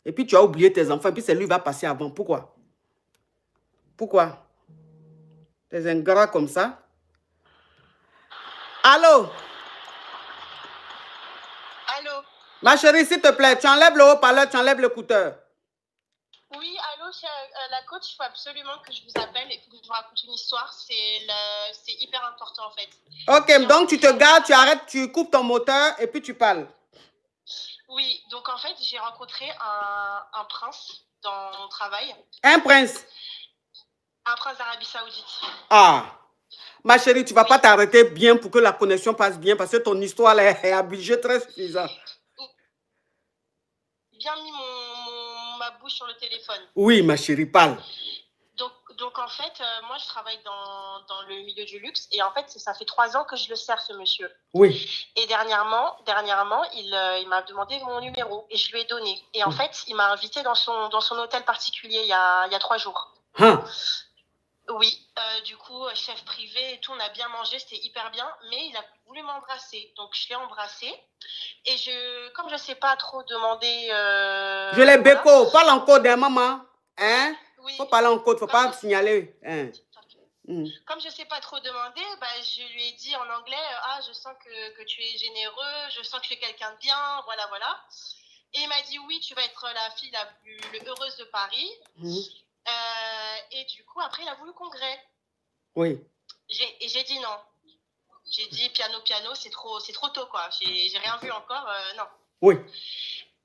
Et puis tu as oublié tes enfants, et puis c'est lui qui va passer avant. Pourquoi? Pourquoi? T'es un gars comme ça? Allô? Allô? Ma chérie, s'il te plaît, tu enlèves le haut-parleur, tu enlèves l'écouteur. Oui, allô, la coach, il faut absolument que je vous appelle et que je vous raconte une histoire. C'est hyper important en fait. Ok, donc tu te gardes, tu arrêtes, tu coupes ton moteur et puis tu parles. Oui, donc en fait, j'ai rencontré un prince dans mon travail. Un prince? Un prince d'Arabie Saoudite. Ah, ma chérie, tu ne vas pas t'arrêter bien pour que la connexion passe bien parce que ton histoire est à budget très suffisant. Bien mis ma bouche sur le téléphone. Oui, ma chérie, parle. Donc en fait, moi, je travaille dans le milieu du luxe et en fait, ça fait 3 ans que je le sers, ce monsieur. Oui. Et dernièrement, il m'a demandé mon numéro et je lui ai donné. Et en fait, il m'a invité dans son hôtel particulier il y a 3 jours. Hein? Oui, du coup, chef privé et tout, on a bien mangé, c'était hyper bien, mais il a voulu m'embrasser. Donc, je l'ai embrassé. Et comme je ne sais pas trop demander... je l'ai béco, parle encore d'un maman. Hein? Oui. Faut parler encore, faut pas signaler. Hein? Comme je ne sais pas trop demander, bah, je lui ai dit en anglais, je sens que tu es généreux, je sens que tu es quelqu'un de bien, voilà, voilà. Et il m'a dit, oui, tu vas être la fille la plus heureuse de Paris. Et du coup, après, il a voulu qu'on grée. Oui. Et j'ai dit non. J'ai dit piano, c'est trop tôt, quoi. J'ai rien vu encore, non. Oui.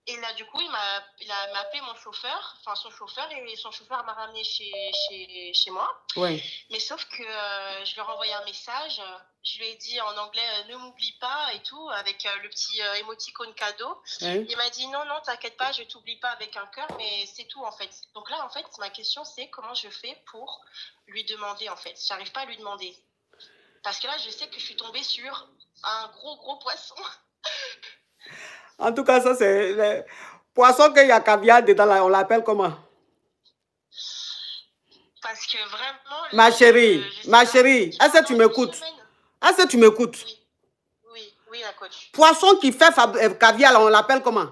Et là, du coup, il m'a appelé mon chauffeur, enfin son chauffeur, et son chauffeur m'a ramené chez moi. Oui. Mais sauf que je lui ai renvoyé un message, je lui ai dit en anglais ne m'oublie pas et tout, avec le petit émoticône cadeau. Oui. Il m'a dit non, t'inquiète pas, je t'oublie pas avec un cœur, mais c'est tout en fait. Donc là, en fait, ma question c'est comment je fais pour lui demander en fait. J'arrive pas à lui demander. Parce que là, je sais que je suis tombée sur un gros poisson. En tout cas, ça, c'est le poisson qu'il y a caviar dedans, là, on l'appelle comment? Parce que vraiment... Ma chérie, est-ce que tu m'écoutes? Est-ce que tu m'écoutes? Oui, la coach. Poisson qui fait caviar, là, on l'appelle comment?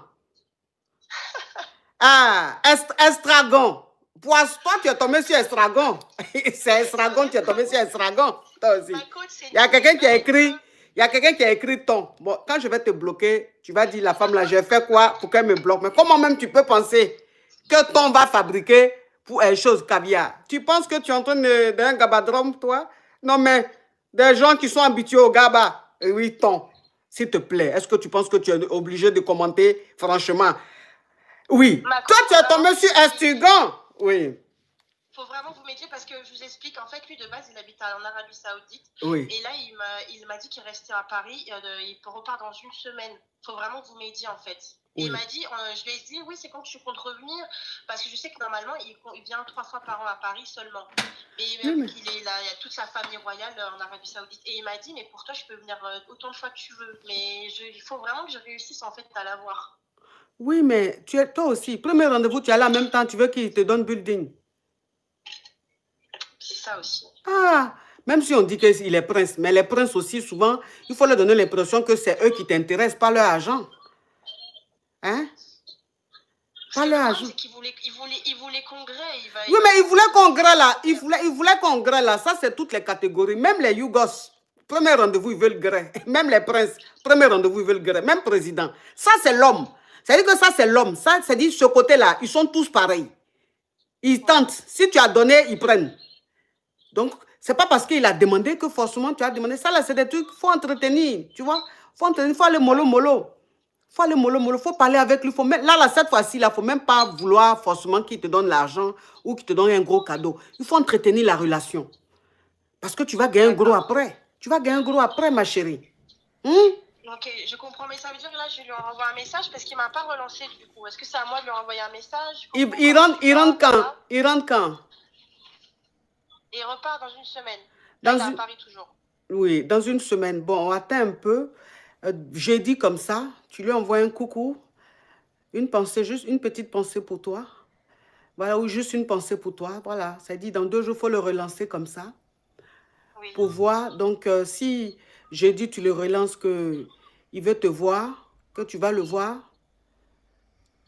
Estragon. Toi, tu es tombé sur estragon. C'est estragon, tu es tombé sur estragon. Toi aussi. Il y a quelqu'un qui a écrit... Il y a quelqu'un qui a écrit ton. Bon, quand je vais te bloquer, tu vas dire, la femme là, j'ai fait quoi pour qu'elle me bloque? Mais comment même tu peux penser que ton va fabriquer pour une chose caviar? Tu penses que tu es en train d'un gabadrome, toi? Non, mais des gens qui sont habitués au gaba. Oui, ton. S'il te plaît, est-ce que tu penses que tu es obligé de commenter franchement? Oui. Toi, tu es tombé sur Estragon. Oui. Faut vraiment vous m'aider parce que je vous explique, en fait, lui, de base, il habite en Arabie Saoudite. Oui. Et là, il m'a dit qu'il restait à Paris. Il repart dans une semaine. Faut vraiment que vous m'aidiez, en fait. Et il m'a dit, je lui ai dit, oui, c'est quand tu comptes revenir. Parce que je sais que normalement, il vient 3 fois par an à Paris seulement. Mais il y a toute sa famille royale en Arabie Saoudite. Et il m'a dit, mais pour toi, je peux venir autant de fois que tu veux. Mais il faut vraiment que je réussisse, en fait, à l'avoir. Oui, mais toi aussi, premier rendez-vous, tu es là en même temps, tu veux qu'il te donne building. C'est ça aussi. Ah, même si on dit qu'il est prince, mais les princes aussi, souvent, il faut leur donner l'impression que c'est eux qui t'intéressent, pas leur argent. Hein? Pas leur argent. Il voulait qu'on grée. Oui, mais il voulait qu'on grée là. Il voulait qu'on grée là. Ça, c'est toutes les catégories. Même les Yougos, premier rendez-vous, ils veulent gré. Même les princes, premier rendez-vous, ils veulent gré. Même président. Ça, c'est l'homme. C'est-à-dire que ça, c'est l'homme. Ça, c'est-à-dire ce côté-là, ils sont tous pareils. Ils tentent. Si tu as donné, ils prennent. Donc, c'est pas parce qu'il a demandé que forcément tu as demandé. Ça, là, c'est des trucs qu'il faut entretenir. Tu vois? Il faut aller mollo. Faut aller mollo. Faut parler avec lui. Là, cette fois-ci, il ne faut même pas vouloir forcément qu'il te donne l'argent ou qu'il te donne un gros cadeau. Il faut entretenir la relation. Parce que tu vas gagner un gros après. Tu vas gagner un gros après, ma chérie. Ok, je comprends, mais ça veut dire que là, je lui envoie un message parce qu'il ne m'a pas relancé du coup. Est-ce que c'est à moi de lui envoyer un message? Il rentre quand? Il rentre quand? Et il repart dans une semaine. Là, il est à Paris toujours. Oui, dans une semaine. Bon, on attend un peu. Jeudi comme ça, tu lui envoies un coucou, une pensée, juste une petite pensée pour toi. Voilà, ou juste une pensée pour toi. Voilà, ça dit dans 2 jours, il faut le relancer comme ça. Oui. Pour voir. Donc, si jeudi, tu le relances qu'il veut te voir, que tu vas le voir,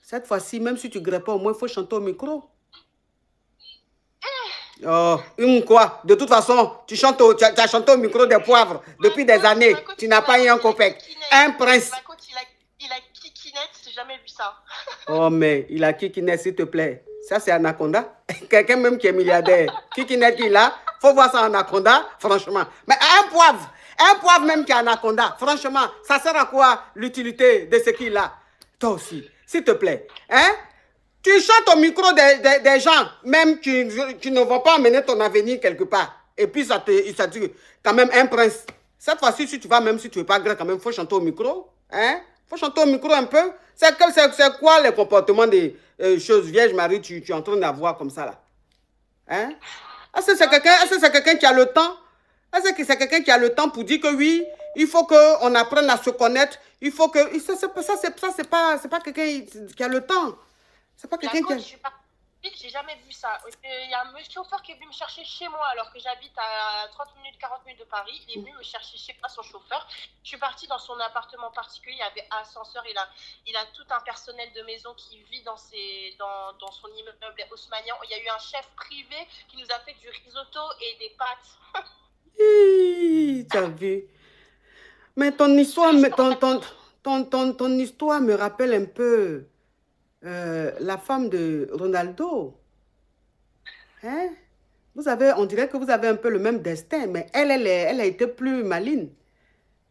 Cette fois-ci, même si tu ne grèves pas, au moins, il faut chanter au micro. Oh, quoi? De toute façon, tu as chanté au micro des poivres depuis des années. Tu n'as pas eu un copec. Un prince. Il a kikinette, j'ai jamais vu ça. Oh, mais il a kikinette, s'il te plaît. Ça, c'est Anaconda. Quelqu'un même qui est milliardaire. Kikinette qu'il a, faut voir ça Anaconda, franchement. Mais un poivre même qui est Anaconda, franchement, ça sert à quoi l'utilité de ce qu'il a? Toi aussi, s'il te plaît. Hein? Tu chantes au micro des gens, même tu ne vas pas emmener ton avenir quelque part. Et puis ça dit quand même un prince. Cette fois-ci, si tu vas, même si tu ne veux pas grave, quand même, il faut chanter au micro. Hein? Il faut chanter au micro un peu. C'est quoi les comportements des choses Vierge Marie tu es en train d'avoir comme ça là? Hein? Est-ce que c'est quelqu'un qui a le temps? Est-ce que c'est quelqu'un qui a le temps pour dire que oui, il faut qu'on apprenne à se connaître. Il faut que... Ça, c'est pas quelqu'un qui a le temps. C'est pas quelqu'un qui a... Je suis partie, j'ai jamais vu ça. Il y a un chauffeur qui est venu me chercher chez moi alors que j'habite à 30 minutes, 40 minutes de Paris. Il est venu me chercher chez moi, son chauffeur. Je suis partie dans son appartement particulier. Il y avait un ascenseur. Il a tout un personnel de maison qui vit dans son immeuble haussmannien. Il y a eu un chef privé qui nous a fait du risotto et des pâtes. Tu as vu? Mais ton histoire, ton histoire me rappelle un peu la femme de Ronaldo. Hein? On dirait que vous avez un peu le même destin, mais elle a été plus maligne.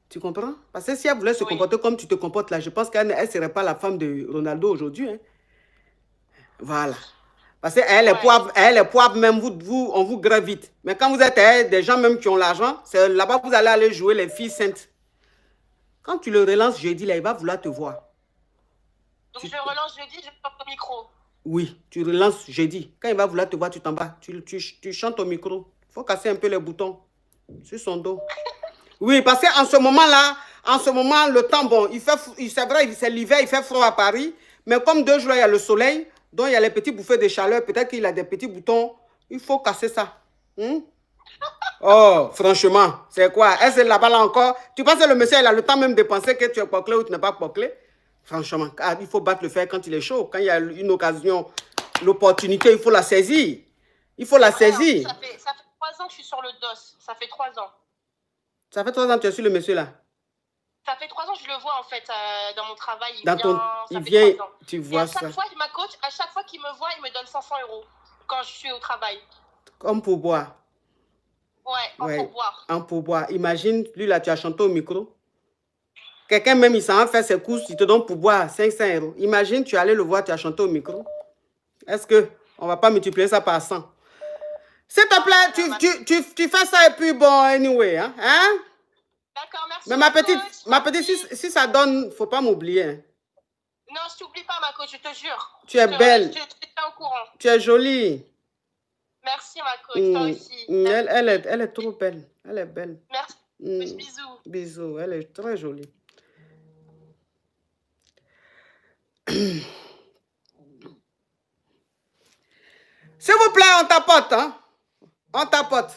Tu comprends? Parce que si elle voulait se comporter comme tu te comportes là, je pense qu'elle ne serait pas la femme de Ronaldo aujourd'hui. Hein? Voilà. Parce qu'elle est poivre, même on vous grève vite. Mais quand vous êtes des gens même qui ont l'argent, c'est là-bas que vous allez aller jouer les filles saintes. Quand tu le relances jeudi, là, il va vouloir te voir. Donc je relance jeudi, je porte au micro. Oui, tu relances jeudi. Quand il va vouloir te voir, tu t'en vas. Tu chantes au micro. Il faut casser un peu les boutons sur son dos. Oui, parce qu'en ce moment-là, le temps, bon, c'est vrai, c'est l'hiver, il fait froid à Paris. Mais comme 2 jours, il y a le soleil, donc il y a les petits bouffées de chaleur. Peut-être qu'il a des petits boutons. Il faut casser ça. Oh, franchement, c'est quoi? Est-ce que là-bas, là encore, tu penses que le monsieur, il a le temps même de penser que tu es poclé ou tu n'es pas poclé? Franchement, il faut battre le fer quand il est chaud. Quand il y a une occasion, l'opportunité, il faut la saisir. Il faut la saisir. Ça fait 3 ans que je suis sur le dos. Ça fait 3 ans. Ça fait 3 ans que tu es sur le monsieur là? Ça fait 3 ans que je le vois en fait dans mon travail. Il vient, tu vois ça. Fois, ma coach, à chaque fois qu'il me voit, il me donne 500 € quand je suis au travail. Comme pour boire. Ouais, en pourboire. En pourboire. Imagine, lui là, tu as chanté au micro. Quelqu'un même, il s'en va faire ses courses, il te donne pour boire 500 €. Imagine, tu allais le voir, tu as chanté au micro. Est-ce qu'on ne va pas multiplier ça par 100? S'il te plaît, tu fais ça et puis bon, anyway. Hein? D'accord, merci. Mais ma petite, si ça donne, il ne faut pas m'oublier. Hein? Non, je t'oublie pas, ma coach, je te jure. Tu es belle. Je te tiens au courant. Tu es jolie. Merci, ma coach, toi aussi. Elle est trop belle. Elle est belle. Merci. Bisous. Bisous. Elle est très jolie. S'il vous plaît, on tapote, hein? On tapote.